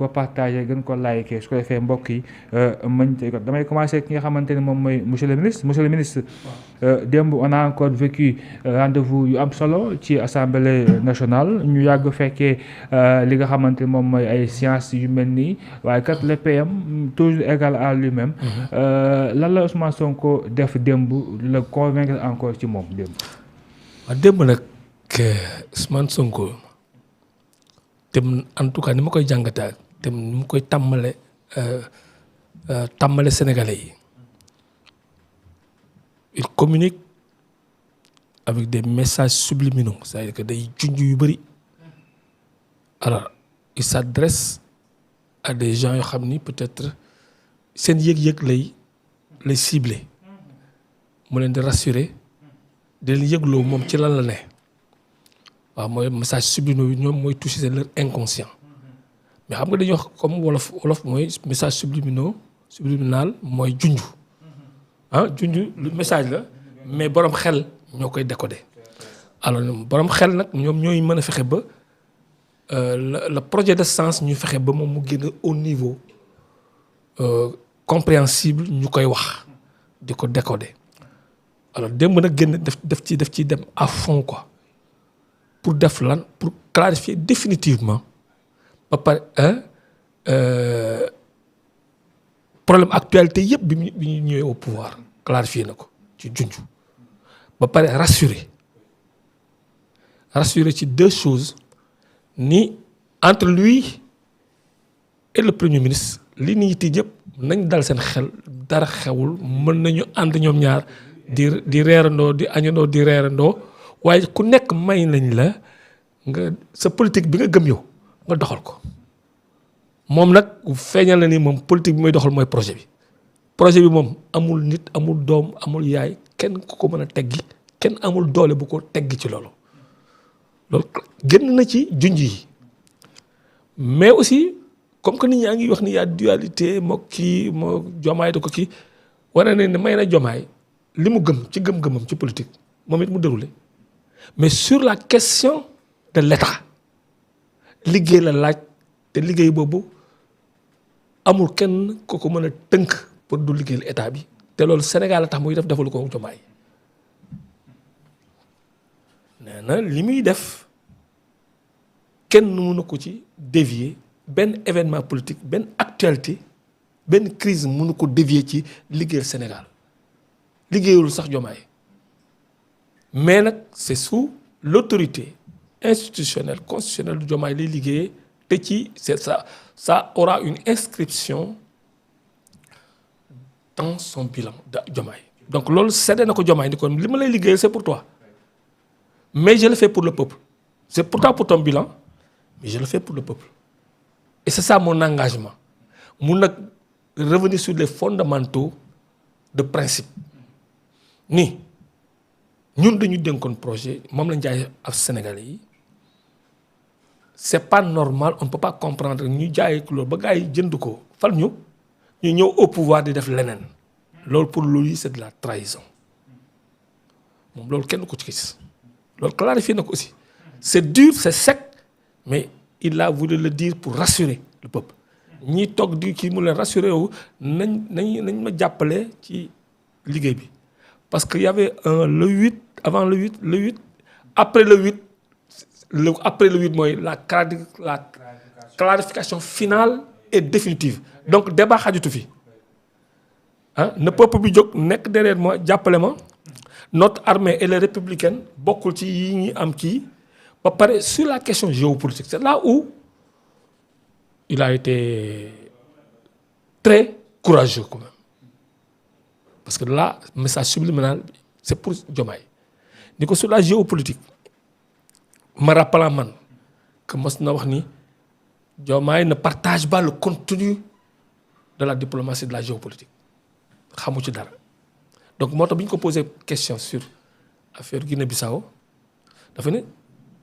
ko partager gën ko liker su ko defee mbokk yi mën tey ko damay commencer ki nga xamante ne moom mooy monsieur le ministre démb on a encore vécu rendez-vous yu am solo ci assemblée nationale ñu yàgg fekkee li nga xamante ne moom mooy ay séances yu mel nii waaye kat le PM toujours égal à lui-même lan la Ousmane Sonko def démb la convaincre encore ci moom démb. waaw démb nag Ousmane Sonko te en tout cas ni ma koy jàngataa te ni ma koy tàmmale Sénégalais yi il communique avec des messages subliminaux c'est-à-dire que day junj yu bëri alors il s'adresse à des gens yoo xam ni peut-être seen yëg-yëg lay ciblé mu leen di rassurer di leen yëgloo moom ci lan la ne waaw mooy message subliminaux yi ñoom mooy toucher leur inconscient mais xam nga dañuy wax comme wolof mooy message subliminal mooy junj junj lu message la mais borom xel ñoo koy décoder alors borom xel nag ñoom ñooy mën a fexe ba le projet de sens ñu fexe ba moom mu génn au niveau compréhensible ñu koy wax di ko décoder alors démb nag génn def ci dem à fond quoi pour def lan pour clarifier définitivement ba pare problème actualité yëpp bi ñu ñëwee au pouvoir clarifier na ko ci junj ba pare rassurer ci deux choses ni entre lui et le premier ministre li nit yi yëpp nañ dal seen xel dara xewul mën nañu ànd ñoom ñaar di reerandoo di añandoo di reerandoo waaye ku nekk may nañ la nga sa politique bi nga gëm yow nga doxal ko moom nag feeñal na ni moom politique bi may doxal mooy projet bi moom amul nit amul doom amul yaay kenn ku ko mën a teggi kenn amul doole bu ko teggi ci loolu génn na ci junj yi mais aussi comme que nit ñaa ngi wax ni yaa dualité moo jomaay da ko kii wane ne may na jomaay li mu gëm ci gëm-gëmam ci politique moom it mu déroulé mais sur la question de l'État liggéey la laaj te liggéey boobu amul kenn ku ko mën a tënk pour du liggéeyal état bi te loolu Sénégal la tax muy defalu ko jomaay nee na li muy def kenn mënu ko ci dévier benn événement politique benn actualité benn crise mënu ko dévier ci liggéeyal Sénégal liggéeyul sax jomaay mais nag c'est sous l'autorité institutionnelle constitutionnelle du jomaay lay liggéeyee te ci c'est ça aura une inscription dans son bilan de jomaay donc loolu séddee na ko jomaay ni kon li ma lay liggéeyal c'est pour toi mais je le fais pour le peuple c'est pourtant pour ton bilan mais je le fais pour le peuple et c'est ça mon engagement mun nag revenir sur les fondamentaux de principe ni ñun dañu dénkoon projet moom lañ jaay ak Sénégalais yi c'est pas normal on ne peut pas comprendre ñu jaayee loolu ba gars yi jënd ko fal ñu ñëw au pouvoir di def leneen loolu pour lui c'est de la trahison moom loolu kenn ko ci gis loolu clarifié na ko aussi c'est dur c'est sec mais il a voulu le dire pour rassurer le peuple ñi toog di kii mu leen rassurer wu nañ ma jàppale ci liggéey bi parce que y avait le 8 avant le 8 après le 8 après le 8 mooy la clarification finale et définitive donc débat xajutu fi na peuple bi jóg nekk derrière moi jàppale ma notre armée elle est républicaine bokkul ci yi ñi am kii ba pare sur la question géopolitique c'est là où il a été très courageux quand même parce que là message subliminal c'est pour Diomaye ni ko sur la géopolitique ma rappelant man que mos na wax ni Diomaye ne partage pas le contenu de la diplomatie de la géopolitique xamu ci dara donc moo tax bi ñu ko posé question sur affaire Guinée-Bissau dafa ne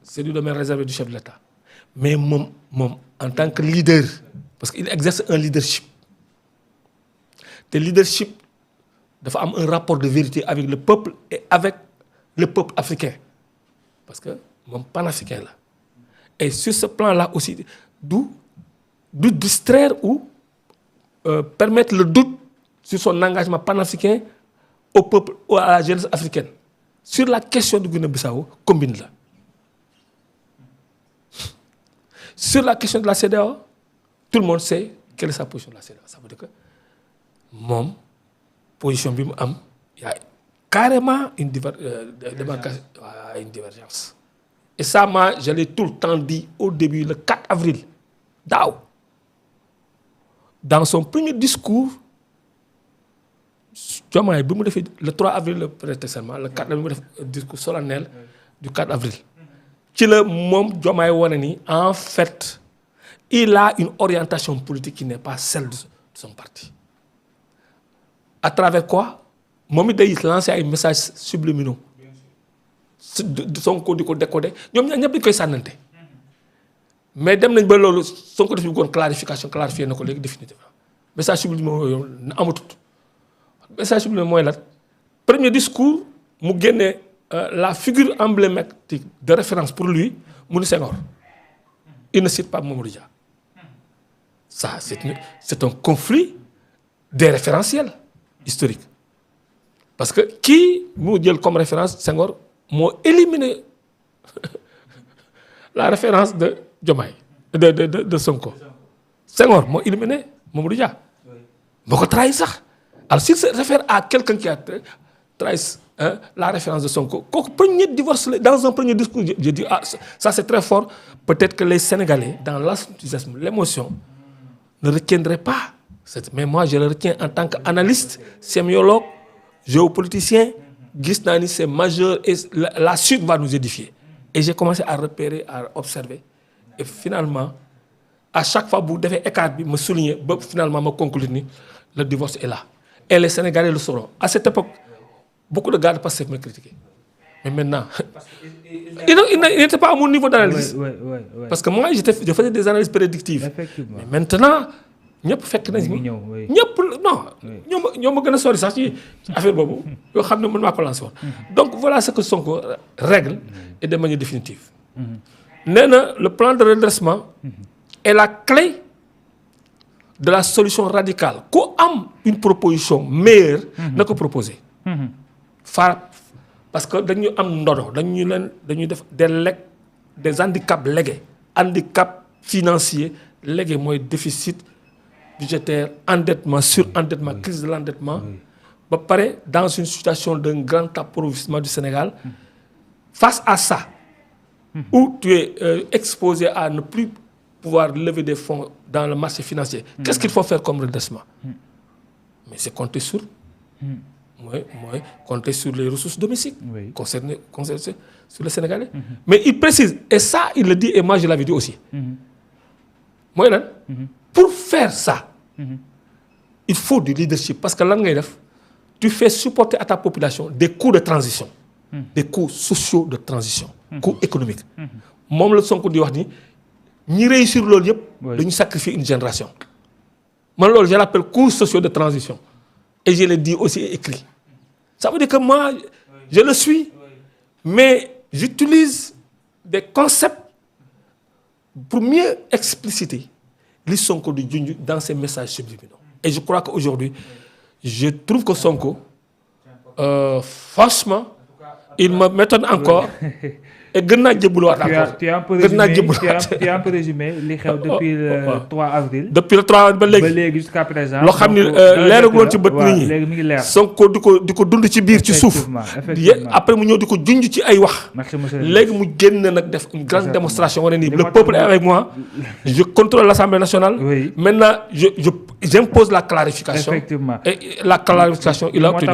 c'est du domaine réservé du chef de l'État mais moom en tant que leader parce qu'il exerce un leadership te leadership dafa am un rapport de vérité avec le peuple et avec le peuple africain parce que moom panafricain la et sur ce plan-là aussi du de distraire ou permettre le doute sur son engagement panafricain au peuple, à la jeunesse africaine. Sur la question du Guinée-Bissau, combine là. Sur la question de la CEDEAO, tout le monde sait quelle est sa position de la CEDEAO. Ça veut dire que mon position, il y a carrément une divergence. Et ça, moi, je l'ai tout le temps dit au début, le 4 avril, dans son premier discours, le 3 avril, le 4 avril, le discours solennel du 4 avril. En fait, il a une orientation politique qui n'est pas celle de son parti. À travers quoi? Momi day lancé un message subliminaux. De son code décodé. Ñom ñep dañ koy sanante. Mais dem nañ ba lolu son ko def gon clarification clarifier nako légui définitivement. Message subliminaux amatut. Message subliminaux moy la premier discours mu génné la figure emblématique de référence pour lui, Mouni Senghor. Il ne cite pas Mamadou Dia. Ça, c'est un conflit des référentiels historiques. Parce que qui nous dit comme référence Senghor m'a éliminé la référence de Diomaye, de Sonko. Senghor m'a éliminé Mamadou Dia. M'a trahi ça. Alors s'il se réfère à quelqu'un qui a trahi la référence de Sonko, dans un premier discours, j'ai dit, ça c'est très fort. Peut-être que les Sénégalais, dans l'enthousiasme, l'émotion, ne retiendraient pas. Mais moi, je le retiens en tant qu'analyste, sémiologue, géopoliticien. Gisnani, c'est majeur et la suite va nous édifier. Et j'ai commencé à repérer, à observer. Et finalement, à chaque fois que vous devez écarter, me souligner, finalement, me conclure, le divorce est là. Et les Sénégalais le sauront. À cette époque, beaucoup de gars de passé me critiquaient. Mais maintenant, il n'était pas à mon niveau d'analyse. Parce que moi, je faisais des analyses prédictives. Mais maintenant, ñëpp fekk nañ ñëpp non ñoo ma gën a sori sax ci affaire boobu yoo xam ne man maa ko lancé woon. Donc voilà ce que Sonko règle et de manière définitive. Nee na le plan de redressement est la clé de la solution radicale. Ku am une proposition meilleure na ko proposer. Parce que dañu am ndono dañuy def des handicaps légués, handicap financier légué mooy déficit budgétaire, endettement, surendettement, crise de l'endettement. Dans une situation d'un grand appauvrissement du Sénégal, face à ça, où tu es exposé à ne plus pouvoir lever des fonds dans le marché financier, qu'est-ce qu'il faut faire comme redressement? Mais c'est compter sur compter sur les ressources domestiques concernées sur le Sénégalais. Mais il précise, et ça il le dit, et moi je l'avais dit aussi. Pour faire ça, il faut du leadership. Parce que là, tu fais supporter à ta population des coûts de transition, des coûts sociaux de transition, coûts économiques. Moi, le son que je dis, ni réussir le lieu, de sacrifier une génération. Moi, je l'appelle coûts sociaux de transition. Et je l'ai dit aussi écrit. Ça veut dire que moi, je le suis, mais j'utilise des concepts pour mieux expliciter les Sonko de Djunju dans ses messages subliminaux. Et je crois qu'aujourd'hui, je trouve que Sonko, franchement, il me m'étonne encore. Et tu as un peu résumé les xew depuis le 3 avril. Depuis le 3 avril jusqu'à présent. Lo xamni leeragul ci beut nit ñi. Sonko diko dund ci biir ci suuf. Après mu ñëw diko junj ci ay wax. Légui mu génn nak def une grande démonstration wone ni le peuple est avec moi. Je contrôle l'Assemblée nationale. Maintenant j'impose la clarification. Effectivement. Et la clarification il a obtenu.